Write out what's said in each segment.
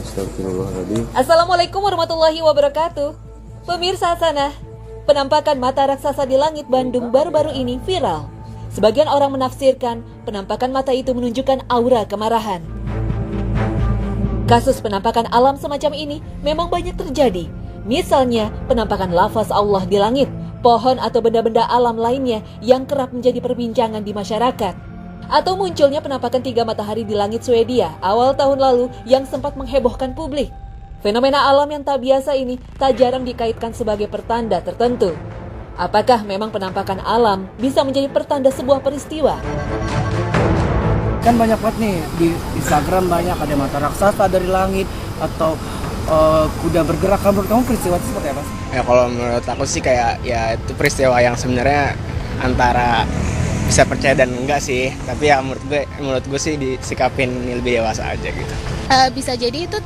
Astagfirullahaladzim. Assalamualaikum warahmatullahi wabarakatuh. Pemirsa sana, penampakan mata raksasa di langit Bandung baru-baru ini viral. Sebagian orang menafsirkan penampakan mata itu menunjukkan aura kemarahan. Kasus penampakan alam semacam ini memang banyak terjadi. Misalnya penampakan lafaz Allah di langit, pohon atau benda-benda alam lainnya yang kerap menjadi perbincangan di masyarakat. Atau munculnya penampakan 3 matahari di langit Swedia awal tahun lalu yang sempat menghebohkan publik. Fenomena alam yang tak biasa ini tak jarang dikaitkan sebagai pertanda tertentu. Apakah memang penampakan alam bisa menjadi pertanda sebuah peristiwa? Kan banyak banget nih di Instagram, banyak ada mata raksasa dari langit atau kuda bergerak. Menurut kamu peristiwa itu seperti apa sih? Ya kalau menurut aku sih kayak ya itu peristiwa yang sebenarnya antara bisa percaya dan enggak sih, tapi ya menurut gue sih disikapin lebih dewasa aja gitu. Bisa jadi itu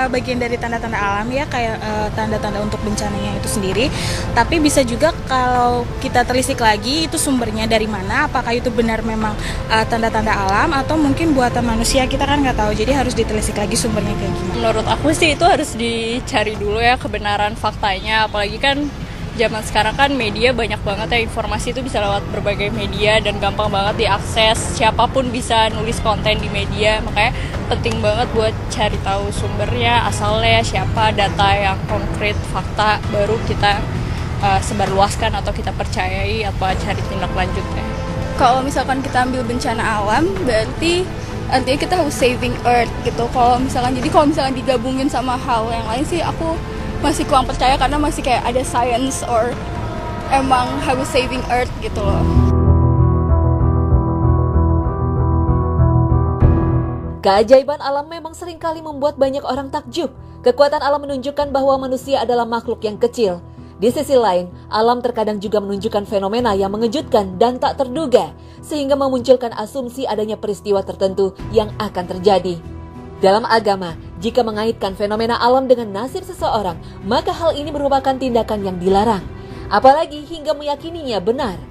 bagian dari tanda-tanda alam ya, kayak tanda-tanda untuk bencananya itu sendiri. Tapi bisa juga kalau kita telisik lagi itu sumbernya dari mana, apakah itu benar memang tanda-tanda alam atau mungkin buatan manusia, kita kan nggak tahu. Jadi harus ditelisik lagi sumbernya kayak gimana. Menurut aku sih itu harus dicari dulu ya kebenaran faktanya, apalagi kan zaman sekarang kan media banyak banget ya, informasi itu bisa lewat berbagai media dan gampang banget diakses, siapapun bisa nulis konten di media, makanya penting banget buat cari tahu sumbernya, asalnya siapa, data yang konkret, fakta, baru kita sebarluaskan atau kita percayai apa cari tindak lanjutnya. Kalau misalkan kita ambil bencana alam, berarti artinya kita harus saving earth gitu. Kalau misalkan digabungin sama hal yang lain sih aku masih kurang percaya, karena masih kayak ada science or emang harus saving earth gitu loh. Keajaiban alam memang seringkali membuat banyak orang takjub. Kekuatan alam menunjukkan bahwa manusia adalah makhluk yang kecil. Di sisi lain, alam terkadang juga menunjukkan fenomena yang mengejutkan dan tak terduga, sehingga memunculkan asumsi adanya peristiwa tertentu yang akan terjadi. Dalam agama, jika mengaitkan fenomena alam dengan nasib seseorang, maka hal ini merupakan tindakan yang dilarang. Apalagi hingga meyakininya benar.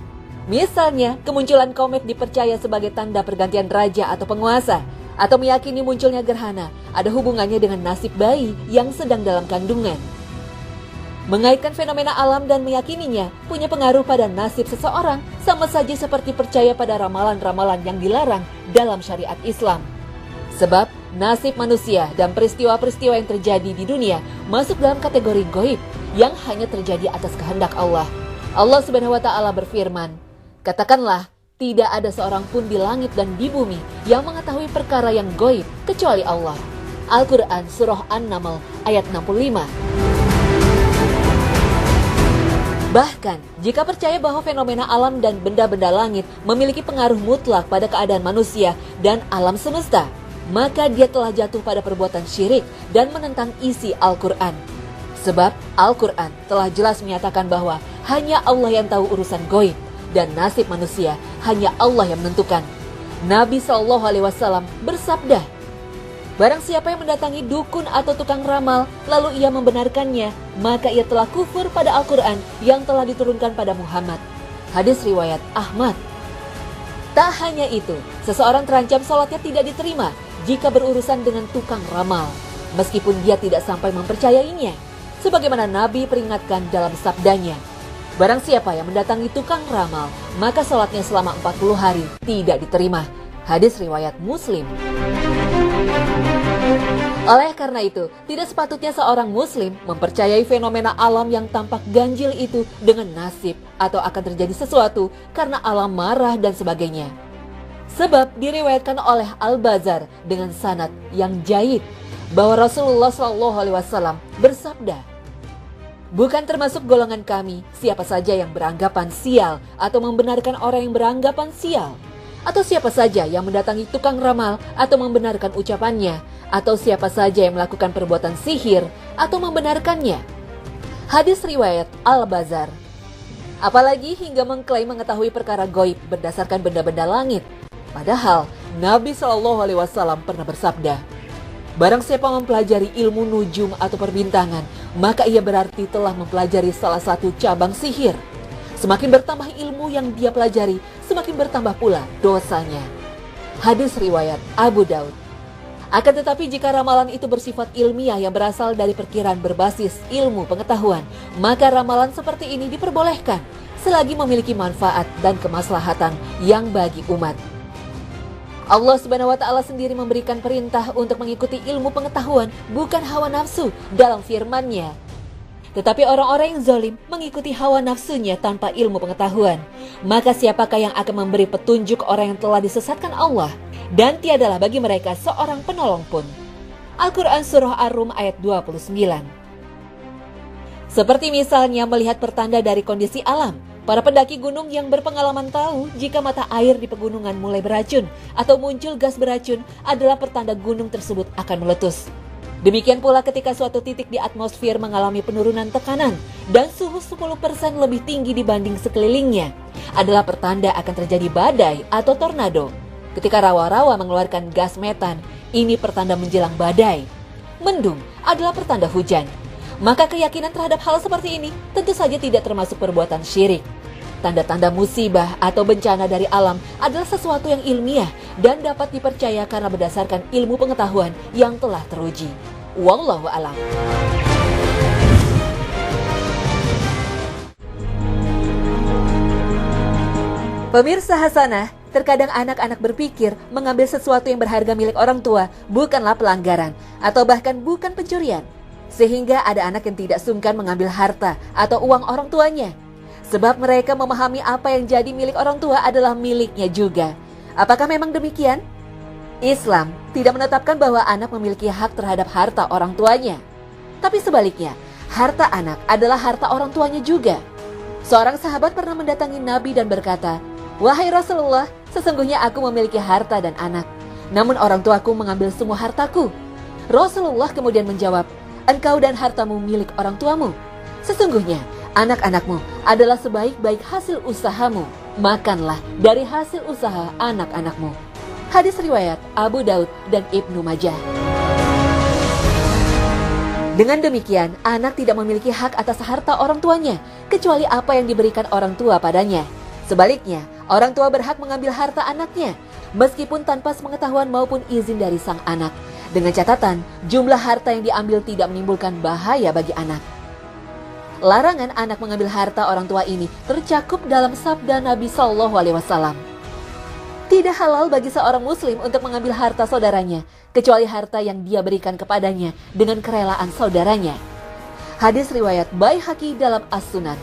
Misalnya, kemunculan komet dipercaya sebagai tanda pergantian raja atau penguasa, atau meyakini munculnya gerhana ada hubungannya dengan nasib bayi yang sedang dalam kandungan. Mengaitkan fenomena alam dan meyakininya punya pengaruh pada nasib seseorang, sama saja seperti percaya pada ramalan-ramalan yang dilarang dalam syariat Islam. Sebab nasib manusia dan peristiwa-peristiwa yang terjadi di dunia masuk dalam kategori gaib yang hanya terjadi atas kehendak Allah. Allah Subhanahu wa Ta'ala berfirman, "Katakanlah, tidak ada seorang pun di langit dan di bumi yang mengetahui perkara yang gaib kecuali Allah." Al-Quran Surah An-Naml ayat 65. Bahkan, jika percaya bahwa fenomena alam dan benda-benda langit memiliki pengaruh mutlak pada keadaan manusia dan alam semesta, maka dia telah jatuh pada perbuatan syirik dan menentang isi Al-Quran. Sebab Al-Quran telah jelas menyatakan bahwa hanya Allah yang tahu urusan gaib dan nasib manusia hanya Allah yang menentukan. Nabi SAW bersabda, "Barang siapa yang mendatangi dukun atau tukang ramal, lalu ia membenarkannya, maka ia telah kufur pada Al-Quran yang telah diturunkan pada Muhammad." Hadis riwayat Ahmad. Tak hanya itu, seseorang terancam sholatnya tidak diterima jika berurusan dengan tukang ramal, meskipun dia tidak sampai mempercayainya. Sebagaimana Nabi peringatkan dalam sabdanya, "Barang siapa yang mendatangi tukang ramal, maka sholatnya selama 40 hari tidak diterima." Hadis riwayat Muslim. Oleh karena itu, tidak sepatutnya seorang muslim mempercayai fenomena alam yang tampak ganjil itu dengan nasib atau akan terjadi sesuatu karena alam marah dan sebagainya. Sebab diriwayatkan oleh Al-Bazar dengan sanad yang jayyid bahwa Rasulullah SAW bersabda, "Bukan termasuk golongan kami siapa saja yang beranggapan sial atau membenarkan orang yang beranggapan sial, atau siapa saja yang mendatangi tukang ramal atau membenarkan ucapannya, atau siapa saja yang melakukan perbuatan sihir atau membenarkannya." Hadis riwayat Al-Bazar. Apalagi hingga mengklaim mengetahui perkara gaib berdasarkan benda-benda langit. Padahal Nabi SAW pernah bersabda, "Barang siapa mempelajari ilmu nujum atau perbintangan, maka ia berarti telah mempelajari salah satu cabang sihir. Semakin bertambah ilmu yang dia pelajari, semakin bertambah pula dosanya." Hadis riwayat Abu Daud. Akan tetapi jika ramalan itu bersifat ilmiah yang berasal dari perkiraan berbasis ilmu pengetahuan, maka ramalan seperti ini diperbolehkan selagi memiliki manfaat dan kemaslahatan yang bagi umat. Allah Subhanahu wa Ta'ala sendiri memberikan perintah untuk mengikuti ilmu pengetahuan, bukan hawa nafsu dalam firman-Nya. Tetapi orang-orang yang zalim mengikuti hawa nafsunya tanpa ilmu pengetahuan. Maka siapakah yang akan memberi petunjuk orang yang telah disesatkan Allah? Dan tiadalah bagi mereka seorang penolong pun. Al-Quran Surah Ar-Rum ayat 29. Seperti misalnya melihat pertanda dari kondisi alam. Para pendaki gunung yang berpengalaman tahu jika mata air di pegunungan mulai beracun atau muncul gas beracun adalah pertanda gunung tersebut akan meletus. Demikian pula ketika suatu titik di atmosfer mengalami penurunan tekanan dan suhu 10% lebih tinggi dibanding sekelilingnya adalah pertanda akan terjadi badai atau tornado. Ketika rawa-rawa mengeluarkan gas metan, ini pertanda menjelang badai. Mendung adalah pertanda hujan. Maka keyakinan terhadap hal seperti ini tentu saja tidak termasuk perbuatan syirik. Tanda-tanda musibah atau bencana dari alam adalah sesuatu yang ilmiah dan dapat dipercaya karena berdasarkan ilmu pengetahuan yang telah teruji. Wallahu a'lam. Pemirsa Hasanah, terkadang anak-anak berpikir mengambil sesuatu yang berharga milik orang tua bukanlah pelanggaran atau bahkan bukan pencurian. Sehingga ada anak yang tidak sungkan mengambil harta atau uang orang tuanya. Sebab mereka memahami apa yang jadi milik orang tua adalah miliknya juga. Apakah memang demikian? Islam tidak menetapkan bahwa anak memiliki hak terhadap harta orang tuanya. Tapi sebaliknya, harta anak adalah harta orang tuanya juga. Seorang sahabat pernah mendatangi Nabi dan berkata, "Wahai Rasulullah, sesungguhnya aku memiliki harta dan anak. Namun orang tuaku mengambil semua hartaku." Rasulullah kemudian menjawab, "Engkau dan hartamu milik orang tuamu. Sesungguhnya anak-anakmu adalah sebaik-baik hasil usahamu. Makanlah dari hasil usaha anak-anakmu." Hadis riwayat Abu Daud dan Ibnu Majah. Dengan demikian, anak tidak memiliki hak atas harta orang tuanya, kecuali apa yang diberikan orang tua padanya. Sebaliknya, orang tua berhak mengambil harta anaknya, meskipun tanpa sepengetahuan maupun izin dari sang anak. Dengan catatan, jumlah harta yang diambil tidak menimbulkan bahaya bagi anak. Larangan anak mengambil harta orang tua ini tercakup dalam sabda Nabi SAW. Tidak halal bagi seorang muslim untuk mengambil harta saudaranya, kecuali harta yang dia berikan kepadanya dengan kerelaan saudaranya. Hadis riwayat Baihaqi dalam As-Sunan.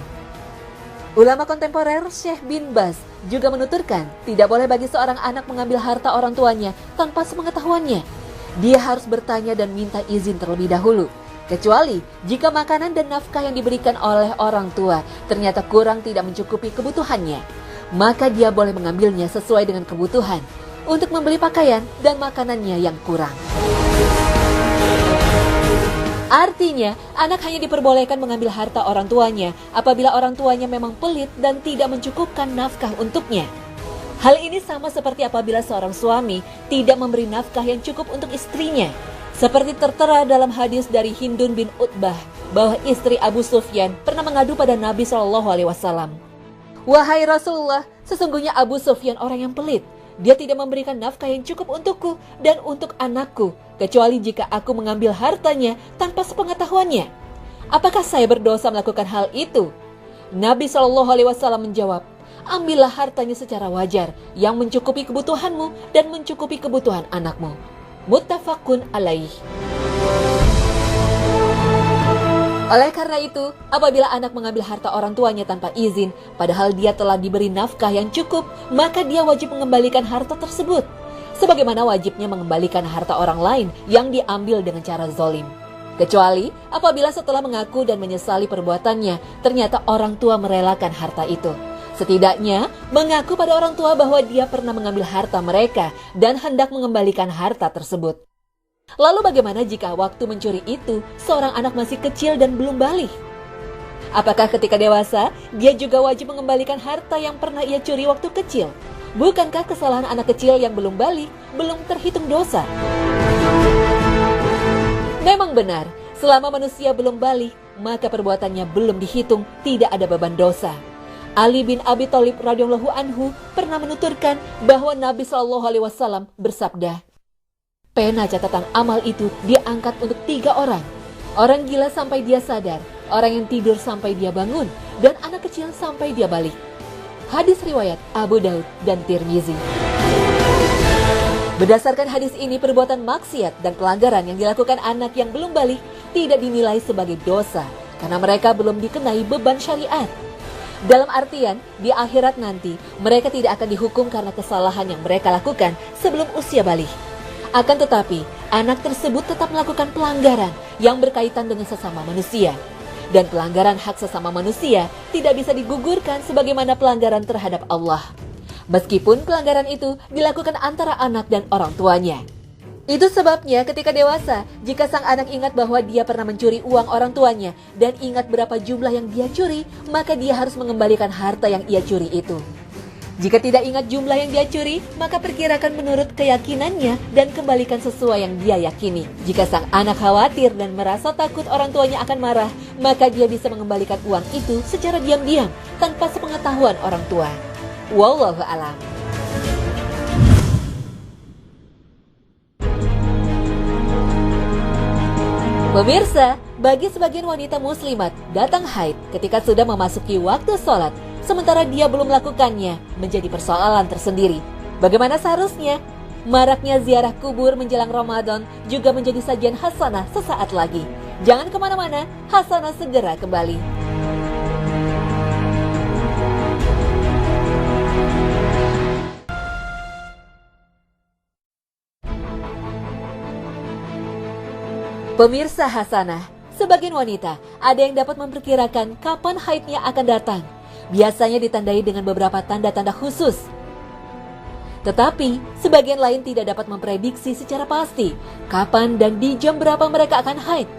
Ulama kontemporer Syekh bin Baz juga menuturkan tidak boleh bagi seorang anak mengambil harta orang tuanya tanpa sepengetahuannya. Dia harus bertanya dan minta izin terlebih dahulu. Kecuali jika makanan dan nafkah yang diberikan oleh orang tua ternyata kurang tidak mencukupi kebutuhannya, maka dia boleh mengambilnya sesuai dengan kebutuhan untuk membeli pakaian dan makanannya yang kurang. Artinya, anak hanya diperbolehkan mengambil harta orang tuanya apabila orang tuanya memang pelit dan tidak mencukupkan nafkah untuknya. Hal ini sama seperti apabila seorang suami tidak memberi nafkah yang cukup untuk istrinya. Seperti tertera dalam hadis dari Hindun bin Utbah bahwa istri Abu Sufyan pernah mengadu pada Nabi SAW. "Wahai Rasulullah, sesungguhnya Abu Sufyan orang yang pelit. Dia tidak memberikan nafkah yang cukup untukku dan untuk anakku, kecuali jika aku mengambil hartanya tanpa sepengetahuannya. Apakah saya berdosa melakukan hal itu?" Nabi SAW menjawab, "Ambillah hartanya secara wajar yang mencukupi kebutuhanmu dan mencukupi kebutuhan anakmu." Muttafaqun alaih. Oleh karena itu, apabila anak mengambil harta orang tuanya tanpa izin, padahal dia telah diberi nafkah yang cukup, maka dia wajib mengembalikan harta tersebut. Sebagaimana wajibnya mengembalikan harta orang lain yang diambil dengan cara zalim. Kecuali apabila setelah mengaku dan menyesali perbuatannya, ternyata orang tua merelakan harta itu. Setidaknya mengaku pada orang tua bahwa dia pernah mengambil harta mereka dan hendak mengembalikan harta tersebut. Lalu bagaimana jika waktu mencuri itu seorang anak masih kecil dan belum balik? Apakah ketika dewasa dia juga wajib mengembalikan harta yang pernah ia curi waktu kecil? Bukankah kesalahan anak kecil yang belum balik belum terhitung dosa? Memang benar, selama manusia belum balik, maka perbuatannya belum dihitung, tidak ada beban dosa. Ali bin Abi Thalib radhiyallahu anhu pernah menuturkan bahwa Nabi SAW bersabda, Pena catatan amal itu diangkat untuk 3 orang. Orang gila sampai dia sadar, orang yang tidur sampai dia bangun, dan anak kecil sampai dia balik. Hadis riwayat Abu Daud dan Tirmizi. Berdasarkan hadis ini, perbuatan maksiat dan pelanggaran yang dilakukan anak yang belum balik tidak dinilai sebagai dosa karena mereka belum dikenai beban syariat. Dalam artian, di akhirat nanti mereka tidak akan dihukum karena kesalahan yang mereka lakukan sebelum usia balik. Akan tetapi, anak tersebut tetap melakukan pelanggaran yang berkaitan dengan sesama manusia. Dan pelanggaran hak sesama manusia tidak bisa digugurkan sebagaimana pelanggaran terhadap Allah. Meskipun pelanggaran itu dilakukan antara anak dan orang tuanya. Itu sebabnya ketika dewasa, jika sang anak ingat bahwa dia pernah mencuri uang orang tuanya dan ingat berapa jumlah yang dia curi, maka dia harus mengembalikan harta yang ia curi itu. Jika tidak ingat jumlah yang dia curi, maka perkirakan menurut keyakinannya dan kembalikan sesuai yang dia yakini. Jika sang anak khawatir dan merasa takut orang tuanya akan marah, maka dia bisa mengembalikan uang itu secara diam-diam tanpa sepengetahuan orang tua. Wallahu a'lam. Pemirsa, bagi sebagian wanita muslimat, datang haid ketika sudah memasuki waktu sholat, sementara dia belum melakukannya, menjadi persoalan tersendiri. Bagaimana seharusnya? Maraknya ziarah kubur menjelang Ramadan juga menjadi sajian hasanah sesaat lagi. Jangan kemana-mana, hasanah segera kembali. Pemirsa hasanah, sebagian wanita ada yang dapat memperkirakan kapan haidnya akan datang. Biasanya ditandai dengan beberapa tanda-tanda khusus. Tetapi, sebagian lain tidak dapat memprediksi secara pasti kapan dan di jam berapa mereka akan haid.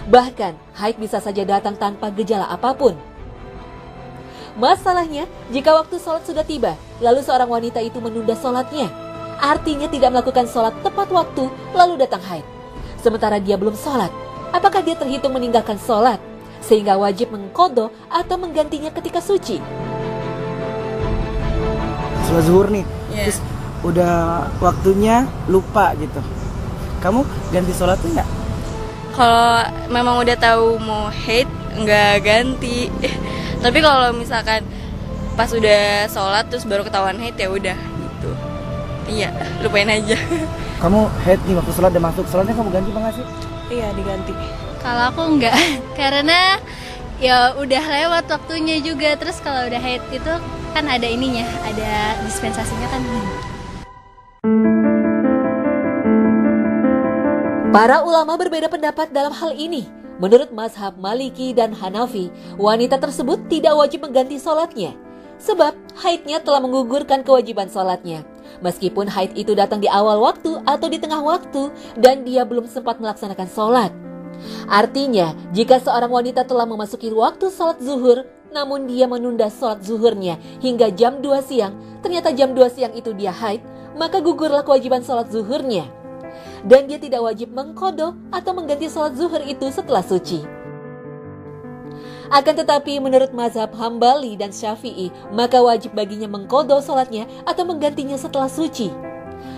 Bahkan, haid bisa saja datang tanpa gejala apapun. Masalahnya, jika waktu sholat sudah tiba, lalu seorang wanita itu menunda sholatnya. Artinya tidak melakukan sholat tepat waktu, lalu datang haid. Sementara dia belum sholat, apakah dia terhitung meninggalkan sholat sehingga wajib mengqadha atau menggantinya ketika suci? Sholat zuhur nih, terus udah waktunya lupa gitu. Kamu ganti sholatnya nggak? Kalau memang udah tahu mau haid, nggak ganti. Tapi kalau misalkan pas udah sholat terus baru ketahuan haid, ya udah gitu. Iya, lupain aja. Kamu haid nih waktu sholat udah masuk, sholatnya kamu ganti apa nggak sih? Iya, diganti. Kalau aku enggak, karena ya udah lewat waktunya juga. Terus kalau udah haid itu kan ada ininya, ada dispensasinya kan. Para ulama berbeda pendapat dalam hal ini. Menurut mazhab Maliki dan Hanafi, wanita tersebut tidak wajib mengganti sholatnya. Sebab haidnya telah menggugurkan kewajiban sholatnya. Meskipun haid itu datang di awal waktu atau di tengah waktu dan dia belum sempat melaksanakan sholat. Artinya, jika seorang wanita telah memasuki waktu sholat zuhur, namun dia menunda sholat zuhurnya hingga jam 2 siang, ternyata jam 2 siang itu dia haid, maka gugurlah kewajiban sholat zuhurnya. Dan dia tidak wajib mengqadha atau mengganti sholat zuhur itu setelah suci. Akan tetapi menurut mazhab Hambali dan Syafi'i, maka wajib baginya mengqadha sholatnya atau menggantinya setelah suci.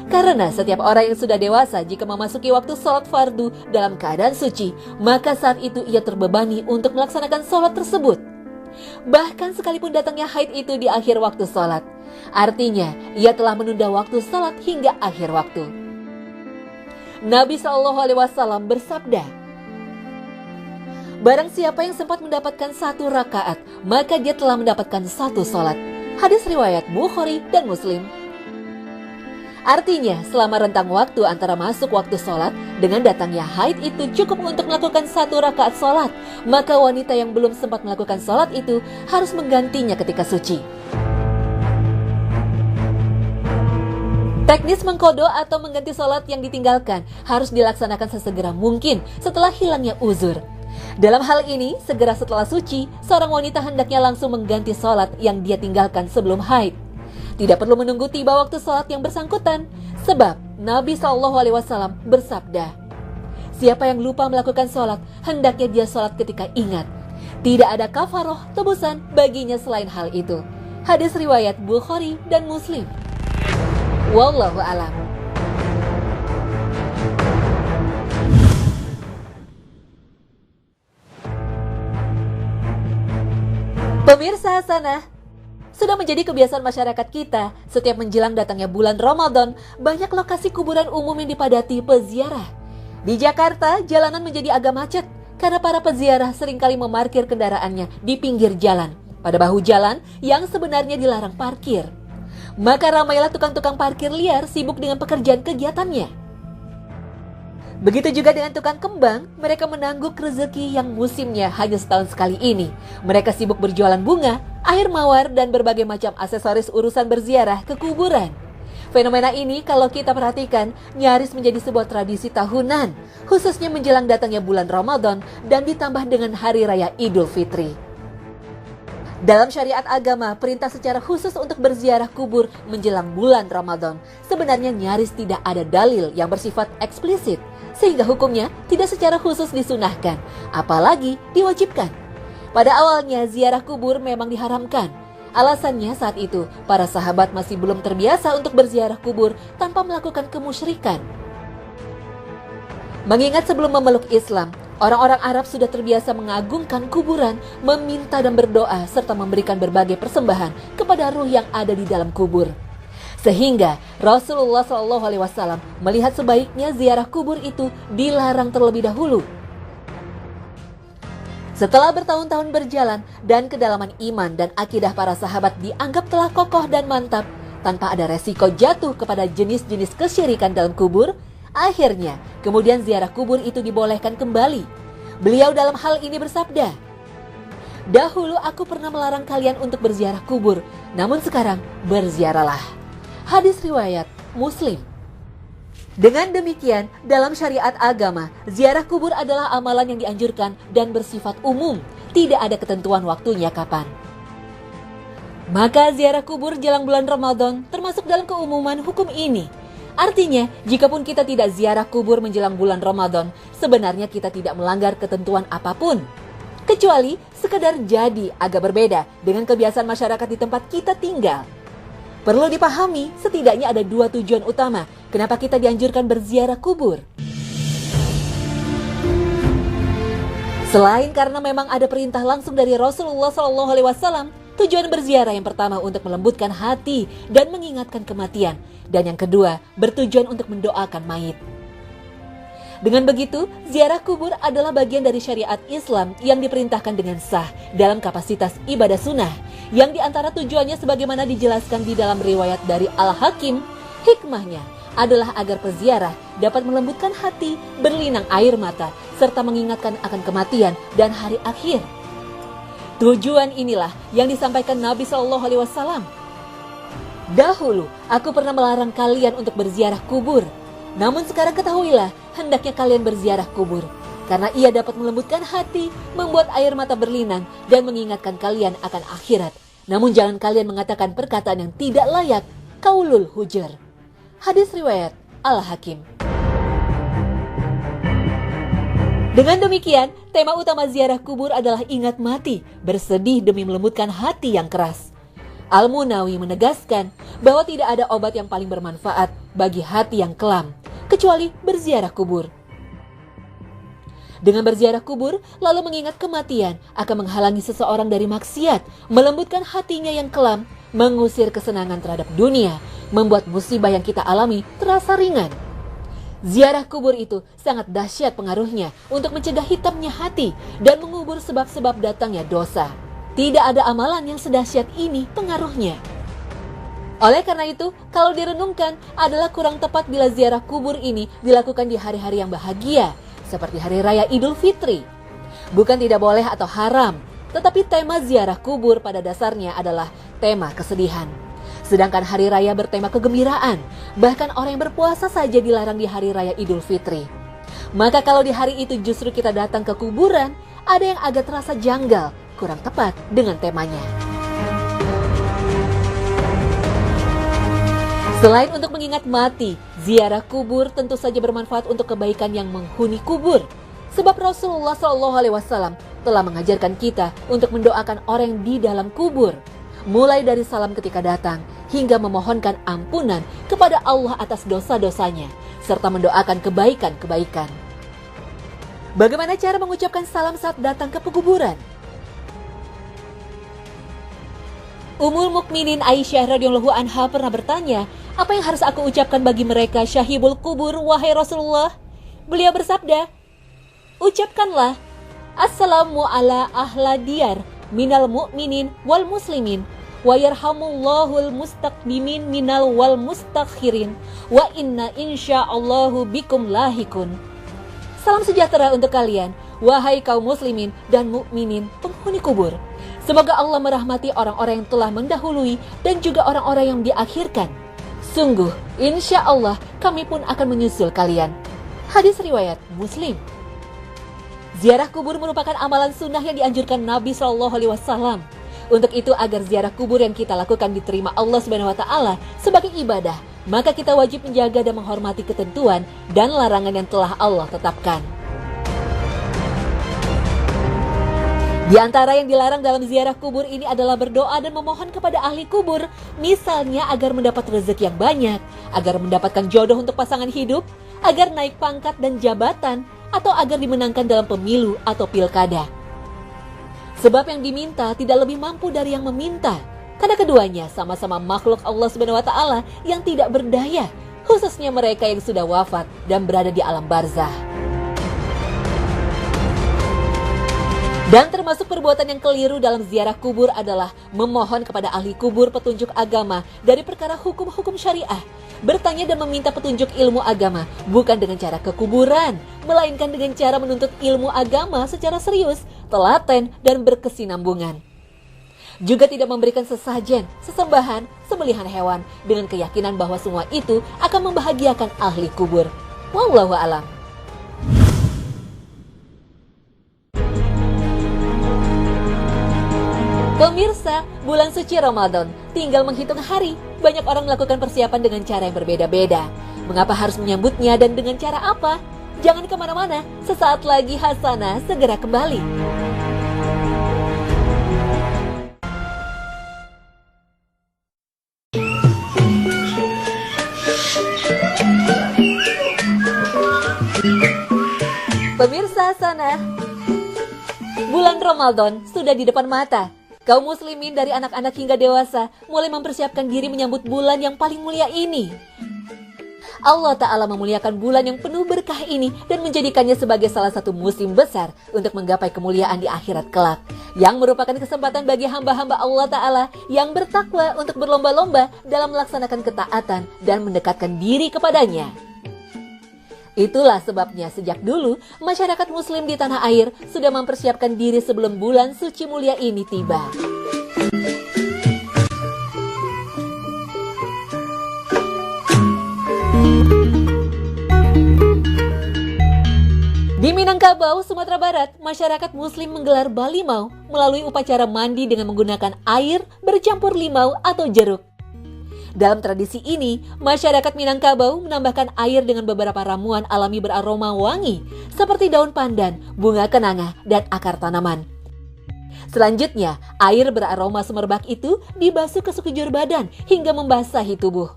Karena setiap orang yang sudah dewasa jika memasuki waktu sholat fardu dalam keadaan suci, maka saat itu ia terbebani untuk melaksanakan sholat tersebut. Bahkan sekalipun datangnya haid itu di akhir waktu sholat, artinya ia telah menunda waktu sholat hingga akhir waktu. Nabi SAW bersabda, barang siapa yang sempat mendapatkan 1 rakaat, maka dia telah mendapatkan 1 sholat. Hadis riwayat Bukhari dan Muslim. Artinya, selama rentang waktu antara masuk waktu sholat dengan datangnya haid itu cukup untuk melakukan 1 rakaat sholat, maka wanita yang belum sempat melakukan sholat itu harus menggantinya ketika suci. Teknis mengqadha atau mengganti sholat yang ditinggalkan harus dilaksanakan sesegera mungkin setelah hilangnya uzur. Dalam hal ini, segera setelah suci, seorang wanita hendaknya langsung mengganti sholat yang dia tinggalkan sebelum haid. Tidak perlu menunggu tiba waktu sholat yang bersangkutan, sebab Nabi SAW bersabda, siapa yang lupa melakukan sholat, hendaknya dia sholat ketika ingat. Tidak ada kafaroh tebusan baginya selain hal itu. Hadis riwayat Bukhari dan Muslim. Wallahu a'lam. Pemirsa Hasanah, sudah menjadi kebiasaan masyarakat kita, setiap menjelang datangnya bulan Ramadan, banyak lokasi kuburan umum yang dipadati peziarah. Di Jakarta, jalanan menjadi agak macet karena para peziarah seringkali memarkir kendaraannya di pinggir jalan, pada bahu jalan yang sebenarnya dilarang parkir. Maka ramailah tukang-tukang parkir liar sibuk dengan pekerjaan kegiatannya. Begitu juga dengan tukang kembang, mereka menangguk rezeki yang musimnya hanya setahun sekali ini. Mereka sibuk berjualan bunga, air mawar, dan berbagai macam aksesoris urusan berziarah ke kuburan. Fenomena ini kalau kita perhatikan nyaris menjadi sebuah tradisi tahunan, khususnya menjelang datangnya bulan Ramadan dan ditambah dengan Hari Raya Idul Fitri. Dalam syariat agama, perintah secara khusus untuk berziarah kubur menjelang bulan Ramadan sebenarnya nyaris tidak ada dalil yang bersifat eksplisit, sehingga hukumnya tidak secara khusus disunahkan, apalagi diwajibkan. Pada awalnya ziarah kubur memang diharamkan. Alasannya saat itu, para sahabat masih belum terbiasa untuk berziarah kubur tanpa melakukan kemusyrikan. Mengingat sebelum memeluk Islam, orang-orang Arab sudah terbiasa mengagungkan kuburan, meminta dan berdoa, serta memberikan berbagai persembahan kepada ruh yang ada di dalam kubur. Sehingga Rasulullah SAW melihat sebaiknya ziarah kubur itu dilarang terlebih dahulu. Setelah bertahun-tahun berjalan dan kedalaman iman dan akidah para sahabat dianggap telah kokoh dan mantap, tanpa ada resiko jatuh kepada jenis-jenis kesyirikan dalam kubur, akhirnya kemudian ziarah kubur itu dibolehkan kembali. Beliau dalam hal ini bersabda, "Dahulu aku pernah melarang kalian untuk berziarah kubur, namun sekarang berziarahlah." Hadis riwayat Muslim. Dengan demikian, dalam syariat agama, ziarah kubur adalah amalan yang dianjurkan dan bersifat umum, tidak ada ketentuan waktunya kapan. Maka ziarah kubur jelang bulan Ramadan termasuk dalam keumuman hukum ini. Artinya, jikapun kita tidak ziarah kubur menjelang bulan Ramadan, sebenarnya kita tidak melanggar ketentuan apapun. Kecuali sekedar jadi agak berbeda dengan kebiasaan masyarakat di tempat kita tinggal. Perlu dipahami, setidaknya ada dua tujuan utama kenapa kita dianjurkan berziarah kubur. Selain karena memang ada perintah langsung dari Rasulullah SAW, tujuan berziarah yang pertama untuk melembutkan hati dan mengingatkan kematian, dan yang kedua bertujuan untuk mendoakan mayit. Dengan begitu, ziarah kubur adalah bagian dari syariat Islam yang diperintahkan dengan sah dalam kapasitas ibadah sunnah, yang diantara tujuannya sebagaimana dijelaskan di dalam riwayat dari Al-Hakim, hikmahnya adalah agar peziarah dapat melembutkan hati, berlinang air mata, serta mengingatkan akan kematian dan hari akhir. Tujuan inilah yang disampaikan Nabi SAW. "Dahulu aku pernah melarang kalian untuk berziarah kubur, namun sekarang ketahuilah hendaknya kalian berziarah kubur, karena ia dapat melembutkan hati, membuat air mata berlinang, dan mengingatkan kalian akan akhirat. Namun jangan kalian mengatakan perkataan yang tidak layak, qaulul hujur." Hadis riwayat Al-Hakim. Dengan demikian, tema utama ziarah kubur adalah ingat mati, bersedih demi melembutkan hati yang keras. Al-Munawi menegaskan bahwa tidak ada obat yang paling bermanfaat bagi hati yang kelam, kecuali berziarah kubur. Dengan berziarah kubur, lalu mengingat kematian akan menghalangi seseorang dari maksiat, melembutkan hatinya yang kelam, mengusir kesenangan terhadap dunia, membuat musibah yang kita alami terasa ringan. Ziarah kubur itu sangat dahsyat pengaruhnya untuk mencegah hitamnya hati dan mengubur sebab-sebab datangnya dosa. Tidak ada amalan yang sedahsyat ini pengaruhnya. Oleh karena itu, kalau direnungkan adalah kurang tepat bila ziarah kubur ini dilakukan di hari-hari yang bahagia, seperti Hari Raya Idul Fitri. Bukan tidak boleh atau haram, tetapi tema ziarah kubur pada dasarnya adalah tema kesedihan. Sedangkan hari raya bertema kegembiraan, bahkan orang yang berpuasa saja dilarang di Hari Raya Idul Fitri. Maka kalau di hari itu justru kita datang ke kuburan, ada yang agak terasa janggal, kurang tepat dengan temanya. Selain untuk mengingat mati, ziarah kubur tentu saja bermanfaat untuk kebaikan yang menghuni kubur. Sebab Rasulullah SAW telah mengajarkan kita untuk mendoakan orang yang di dalam kubur, mulai dari salam ketika datang hingga memohonkan ampunan kepada Allah atas dosa-dosanya, serta mendoakan kebaikan-kebaikan. Bagaimana cara mengucapkan salam saat datang ke pekuburan? Ummul Mukminin Aisyah radhiyallahu anha pernah bertanya, apa yang harus aku ucapkan bagi mereka syahibul kubur, wahai Rasulullah? Beliau bersabda, ucapkanlah, Assalamu ala ahla diyar minal mu'minin wal muslimin wa yarhamullahul mustaqdimin minal wal mustakhirin wa inna insya'allahu bikum lahikun. Salam sejahtera untuk kalian, wahai kaum muslimin dan mukminin penghuni kubur. Semoga Allah merahmati orang-orang yang telah mendahului dan juga orang-orang yang diakhirkan. Sungguh, insya Allah kami pun akan menyusul kalian. Hadis riwayat Muslim. Ziarah kubur merupakan amalan sunnah yang dianjurkan Nabi SAW. Untuk itu, agar ziarah kubur yang kita lakukan diterima Allah SWT sebagai ibadah, maka kita wajib menjaga dan menghormati ketentuan dan larangan yang telah Allah tetapkan. Di antara yang dilarang dalam ziarah kubur ini adalah berdoa dan memohon kepada ahli kubur, misalnya agar mendapat rezeki yang banyak, agar mendapatkan jodoh untuk pasangan hidup, agar naik pangkat dan jabatan, atau agar dimenangkan dalam pemilu atau pilkada. Sebab yang diminta tidak lebih mampu dari yang meminta, karena keduanya sama-sama makhluk Allah SWT yang tidak berdaya, khususnya mereka yang sudah wafat dan berada di alam barzah. Dan termasuk perbuatan yang keliru dalam ziarah kubur adalah memohon kepada ahli kubur petunjuk agama dari perkara hukum-hukum syariah, bertanya dan meminta petunjuk ilmu agama, bukan dengan cara kekuburan, melainkan dengan cara menuntut ilmu agama secara serius, telaten, dan berkesinambungan. Juga tidak memberikan sesajen, sesembahan, sembelihan hewan, dengan keyakinan bahwa semua itu akan membahagiakan ahli kubur. Wallahu a'lam. Pemirsa, bulan suci Ramadan tinggal menghitung hari. Banyak orang melakukan persiapan dengan cara yang berbeda-beda. Mengapa harus menyambutnya dan dengan cara apa? Jangan kemana-mana, sesaat lagi Hasanah segera kembali. Pemirsa Hasanah, bulan Ramadan sudah di depan mata. Kaum muslimin dari anak-anak hingga dewasa mulai mempersiapkan diri menyambut bulan yang paling mulia ini. Allah Ta'ala memuliakan bulan yang penuh berkah ini dan menjadikannya sebagai salah satu musim besar untuk menggapai kemuliaan di akhirat kelak, yang merupakan kesempatan bagi hamba-hamba Allah Ta'ala yang bertakwa untuk berlomba-lomba dalam melaksanakan ketaatan dan mendekatkan diri kepadanya. Itulah sebabnya sejak dulu masyarakat muslim di tanah air sudah mempersiapkan diri sebelum bulan suci mulia ini tiba. Di Minangkabau, Sumatera Barat, masyarakat muslim menggelar balimau melalui upacara mandi dengan menggunakan air bercampur limau atau jeruk. Dalam tradisi ini, masyarakat Minangkabau menambahkan air dengan beberapa ramuan alami beraroma wangi, seperti daun pandan, bunga kenanga, dan akar tanaman. Selanjutnya, air beraroma semerbak itu dibasuh ke sekujur badan hingga membasahi tubuh.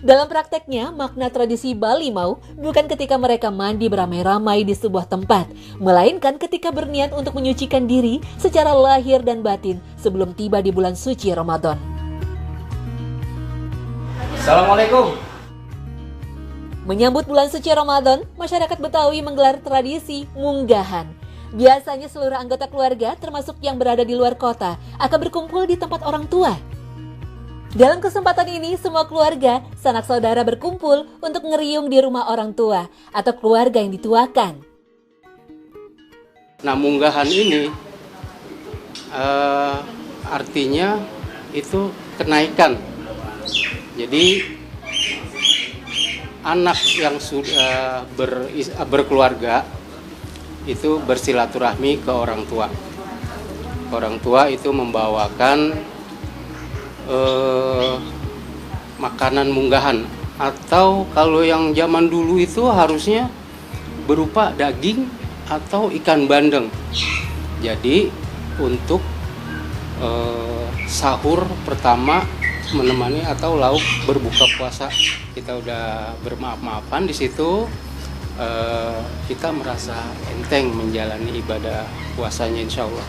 Dalam prakteknya, makna tradisi balimau bukan ketika mereka mandi beramai-ramai di sebuah tempat, melainkan ketika berniat untuk menyucikan diri secara lahir dan batin sebelum tiba di bulan suci Ramadan. Assalamualaikum. Menyambut bulan suci Ramadan, masyarakat Betawi menggelar tradisi munggahan. Biasanya seluruh anggota keluarga, termasuk yang berada di luar kota, akan berkumpul di tempat orang tua. Dalam kesempatan ini, semua keluarga, sanak saudara berkumpul untuk ngeriung di rumah orang tua atau keluarga yang dituakan. Nah, munggahan ini artinya itu kenaikan. Jadi anak yang sudah berkeluarga itu bersilaturahmi ke orang tua. Orang tua itu membawakan makanan munggahan, atau kalau yang zaman dulu itu harusnya berupa daging atau ikan bandeng. Jadi untuk sahur pertama menemani atau lauk berbuka puasa, kita udah bermaaf-maafan di situ, kita merasa enteng menjalani ibadah puasanya, insya Allah.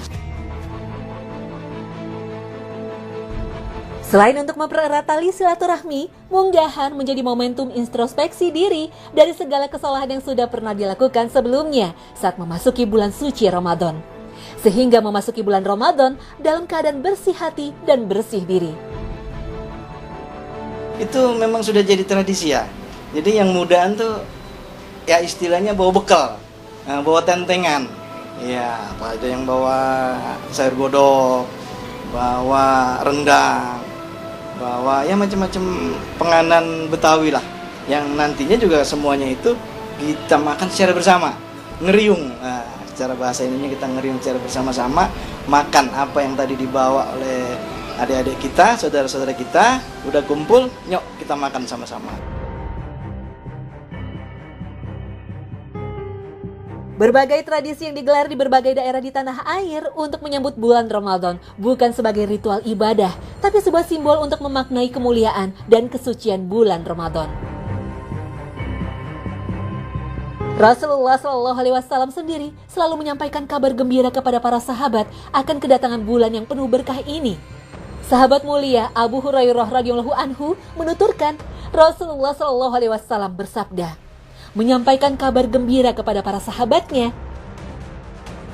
Selain untuk mempererat tali silaturahmi, munggahan menjadi momentum introspeksi diri dari segala kesalahan yang sudah pernah dilakukan sebelumnya saat memasuki bulan suci Ramadan. Sehingga memasuki bulan Ramadan dalam keadaan bersih hati dan bersih diri. Itu memang sudah jadi tradisi ya. Jadi yang mudaan tuh ya istilahnya bawa bekal, bawa tentengan. Ya, apa ada yang bawa sayur godok, bawa rendang, bawa ya macam-macam penganan Betawi lah, yang nantinya juga semuanya itu kita makan secara bersama, ngeriung. Nah, secara bahasa ininya kita ngeriung secara bersama-sama, makan apa yang tadi dibawa oleh adik-adik kita, saudara-saudara kita, udah kumpul, nyok kita makan sama-sama. Berbagai tradisi yang digelar di berbagai daerah di tanah air untuk menyambut bulan Ramadan bukan sebagai ritual ibadah, tapi sebuah simbol untuk memaknai kemuliaan dan kesucian bulan Ramadan. Rasulullah SAW sendiri selalu menyampaikan kabar gembira kepada para sahabat akan kedatangan bulan yang penuh berkah ini. Sahabat mulia Abu Hurairah radhiyallahu anhu menuturkan, Rasulullah SAW bersabda, menyampaikan kabar gembira kepada para sahabatnya.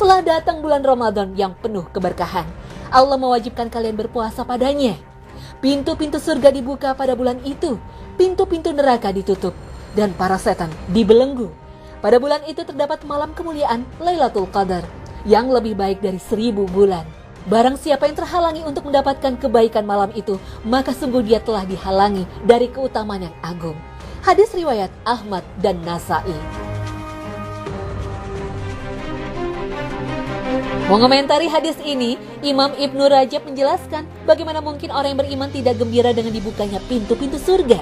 Telah datang bulan Ramadan yang penuh keberkahan. Allah mewajibkan kalian berpuasa padanya. Pintu-pintu surga dibuka pada bulan itu, pintu-pintu neraka ditutup, dan para setan dibelenggu. Pada bulan itu terdapat malam kemuliaan Lailatul Qadar, yang lebih baik dari 1000 bulan. Barang siapa yang terhalangi untuk mendapatkan kebaikan malam itu, maka sungguh dia telah dihalangi dari keutamaan yang agung. Hadis riwayat Ahmad dan Nasa'i. Mengomentari hadis ini, Imam Ibnu Rajab menjelaskan bagaimana mungkin orang yang beriman tidak gembira dengan dibukanya pintu-pintu surga.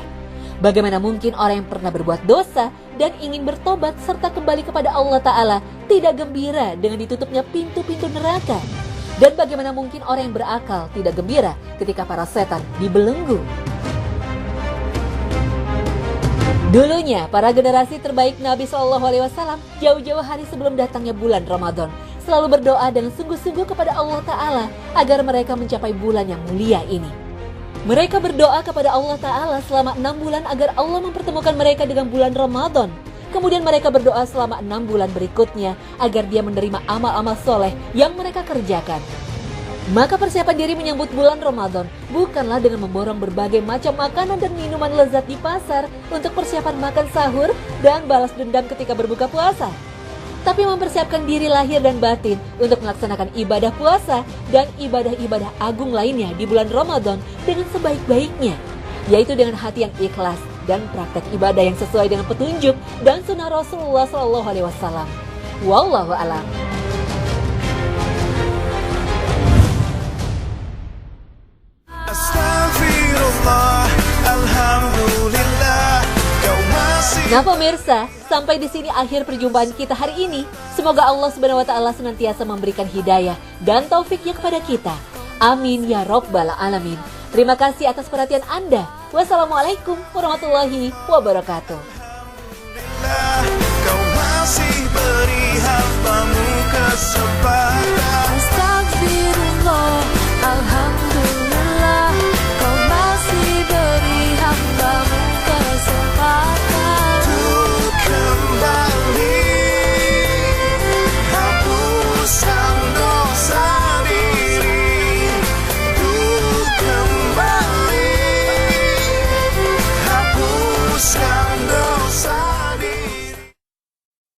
Bagaimana mungkin orang yang pernah berbuat dosa dan ingin bertobat serta kembali kepada Allah Ta'ala tidak gembira dengan ditutupnya pintu-pintu neraka. Dan bagaimana mungkin orang yang berakal tidak gembira ketika para setan dibelenggu. Dulunya, para generasi terbaik Nabi SAW jauh-jauh hari sebelum datangnya bulan Ramadan selalu berdoa dengan sungguh-sungguh kepada Allah Ta'ala agar mereka mencapai bulan yang mulia ini. Mereka berdoa kepada Allah Ta'ala selama 6 bulan agar Allah mempertemukan mereka dengan bulan Ramadan. Kemudian mereka berdoa selama 6 bulan berikutnya agar dia menerima amal-amal soleh yang mereka kerjakan. Maka persiapan diri menyambut bulan Ramadan bukanlah dengan memborong berbagai macam makanan dan minuman lezat di pasar untuk persiapan makan sahur dan balas dendam ketika berbuka puasa, tapi mempersiapkan diri lahir dan batin untuk melaksanakan ibadah puasa dan ibadah-ibadah agung lainnya di bulan Ramadan dengan sebaik-baiknya, yaitu dengan hati yang ikhlas dan praktek ibadah yang sesuai dengan petunjuk dan sunnah Rasulullah SAW. Wallahu a'lam. Nah pemirsa, sampai di sini akhir perjumpaan kita hari ini. Semoga Allah Subhanahu wa Ta'ala senantiasa memberikan hidayah dan taufiknya kepada kita. Amin ya Rabbal Alamin. Terima kasih atas perhatian Anda. Wassalamualaikum warahmatullahi wabarakatuh.